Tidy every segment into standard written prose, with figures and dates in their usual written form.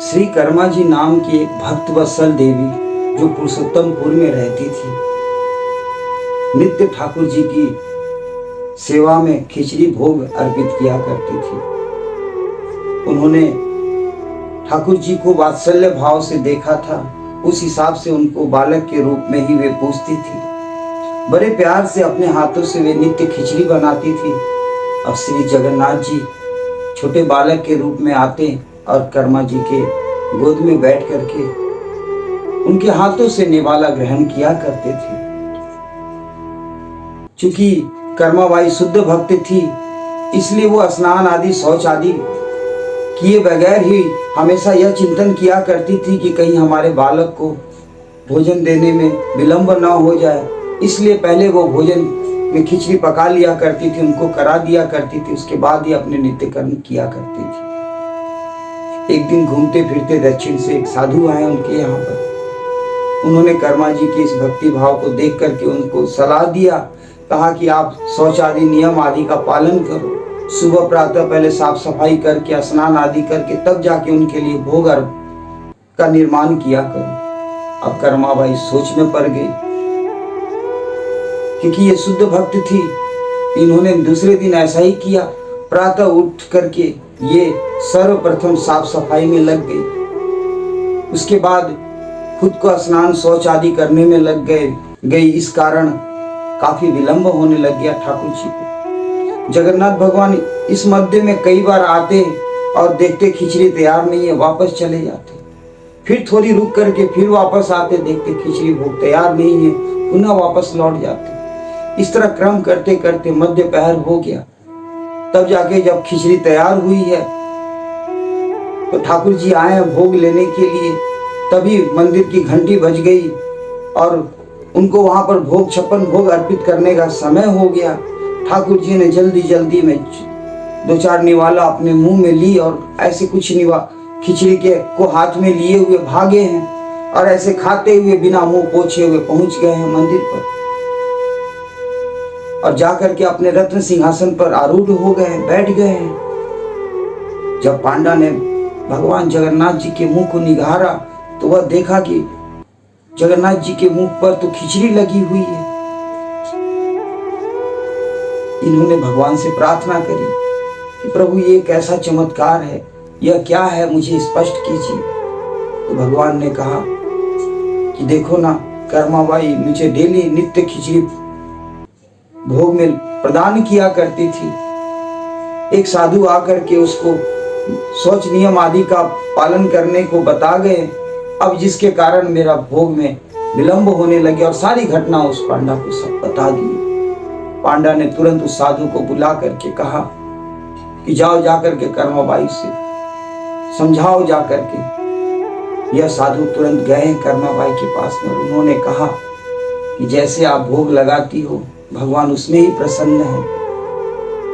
श्री कर्मा जी नाम की एक भक्त वत्सल देवी जो पुरुषोत्तमपुर में रहती थी, नित्य ठाकुर जी की सेवा में खिचड़ी भोग अर्पित किया करती थी। उन्होंने ठाकुर जी को वात्सल्य भाव से देखा था, उस हिसाब से उनको बालक के रूप में ही वे पूजती थी। बड़े प्यार से अपने हाथों से वे नित्य खिचड़ी बनाती थी। अब श्री जगन्नाथ जी छोटे बालक के रूप में आते और कर्मा जी के गोद में बैठ करके उनके हाथों से निवाला ग्रहण किया करते थे। चूंकि कर्माबाई शुद्ध भक्त थी, इसलिए वो स्नान आदि शौच आदि किए बगैर ही हमेशा यह चिंतन किया करती थी कि कहीं हमारे बालक को भोजन देने में विलंब न हो जाए। इसलिए पहले वो भोजन में खिचड़ी पका लिया करती थी, उनको करा दिया करती थी, उसके बाद ही अपने नित्य कर्म किया करती थी। एक दिन घूमते फिरते दक्षिण से एक साधु आए उनके यहाँ पर। उन्होंने कर्मा जी के इस भक्ति भाव को देख करके उनको सलाह दिया, कहा कि आप शौच आदि नियम आदि का पालन करो, सुबह प्रातः पहले साफ सफाई करके स्नान आदि करके तब जाके उनके लिए भोग का निर्माण किया करो। अब कर्माबाई सोच में पड़ गई, क्योंकि ये शुद्ध भक्त थी। इन्होंने दूसरे दिन ऐसा ही किया। प्रातः उठ करके ये सर्वप्रथम साफ सफाई में लग गई, उसके बाद खुद को स्नान शौच आदि करने में लग गई। इस कारण काफी विलंब होने लग गया ठाकुर जी को। जगन्नाथ भगवान इस मध्य में कई बार आते और देखते खिचड़ी तैयार नहीं है, वापस चले जाते। फिर थोड़ी रुक करके फिर वापस आते, देखते खिचड़ी भोग तैयार नहीं है, पुनः वापस लौट जाते। इस तरह क्रम करते करते मध्य पहर हो गया। तब जाके जब खिचड़ी तैयार हुई है तो ठाकुर जी आए भोग लेने के लिए। तभी मंदिर की घंटी बज गई और उनको वहां पर भोग 56 भोग अर्पित करने का समय हो गया। ठाकुर जी ने जल्दी जल्दी में 2-4 निवाला अपने मुंह में ली और ऐसे कुछ खिचड़ी के को हाथ में लिए हुए भागे हैं और ऐसे खाते हुए बिना मुंह पोछे हुए पहुंच गए हैं मंदिर पर और जाकर के अपने रत्न सिंहासन पर आरूढ़ हो गए, बैठ गए हैं। जब पांडा ने भगवान जगन्नाथ जी के मुंह को निहारा तो वह देखा कि जगन्नाथ जी के मुंह पर तो खिचड़ी लगी हुई है। इन्होंने भगवान से प्रार्थना करी कि प्रभु ये कैसा चमत्कार है, यह क्या है, मुझे स्पष्ट कीजिए। तो भगवान ने कहा कि देखो ना कर्माबाई मुझे डेली नित्य खिचड़ी भोग में प्रदान किया करती थी। एक साधु आकर के उसको शौच नियम आदि का पालन करने को बता गए, अब जिसके कारण मेरा भोग में विलंब होने लगे और सारी घटना उस पांडा को सब बता दी। पांडा ने तुरंत उस साधु को बुला करके कहा कि जाओ जाकर के कर्माबाई से समझाओ जाकर के। यह साधु तुरंत गए कर्माबाई के पास में। उन्होंने कहा कि जैसे आप भोग लगाती हो भगवान उसमें ही प्रसन्न है,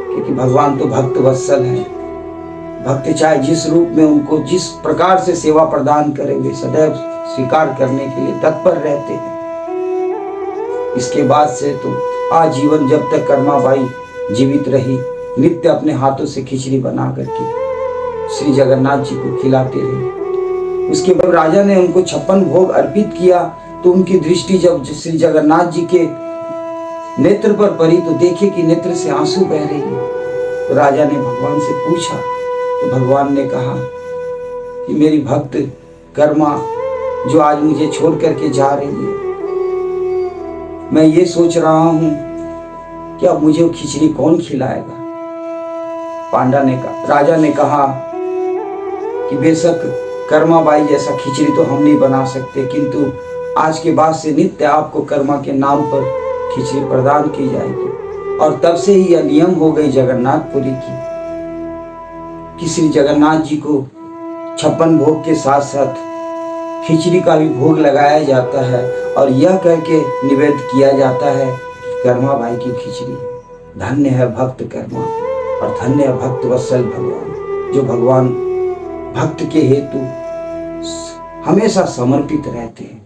क्योंकि भगवान तो भक्त वत्सल है। भक्त चाहे जिस रूप में उनको जिस प्रकार से सेवा प्रदान करेंगे सदैव स्वीकार करने के लिए तत्पर रहते हैं। इसके बाद से तो आजीवन जब तक कर्माबाई जीवित रही नित्य अपने हाथों से खिचड़ी बना करके श्री जगन्नाथ जी को खिलाते रहे। उसके बाद राजा ने उनको 56 भोग अर्पित किया तो उनकी दृष्टि जब श्री जगन्नाथ जी के नेत्र पर पड़ी तो देखे कि नेत्र से आंसू बह रही है। तो राजा ने भगवान से पूछा तो भगवान ने कहा कि मेरी भक्त कर्मा जो आज मुझे छोड़ करके जा रही है, मैं ये सोच रहा हूं कि अब मुझे खिचड़ी कौन खिलाएगा। राजा ने कहा कि बेशक कर्माबाई जैसा खिचड़ी तो हम नहीं बना सकते, किंतु आज के बाद से नित्य आपको कर्मा के नाम पर खिचड़ी प्रदान की जाएगी। और तब से ही यह नियम हो गई जगन्नाथपुरी की कि श्री जगन्नाथ जी को 56 भोग के साथ साथ खिचड़ी का भी भोग लगाया जाता है और यह करके निवेद किया जाता है कि कर्मा भाई की खिचड़ी धन्य है भक्त कर्मा और धन्य है भक्त वत्सल भगवान, जो भगवान भक्त के हेतु हमेशा समर्पित रहते हैं।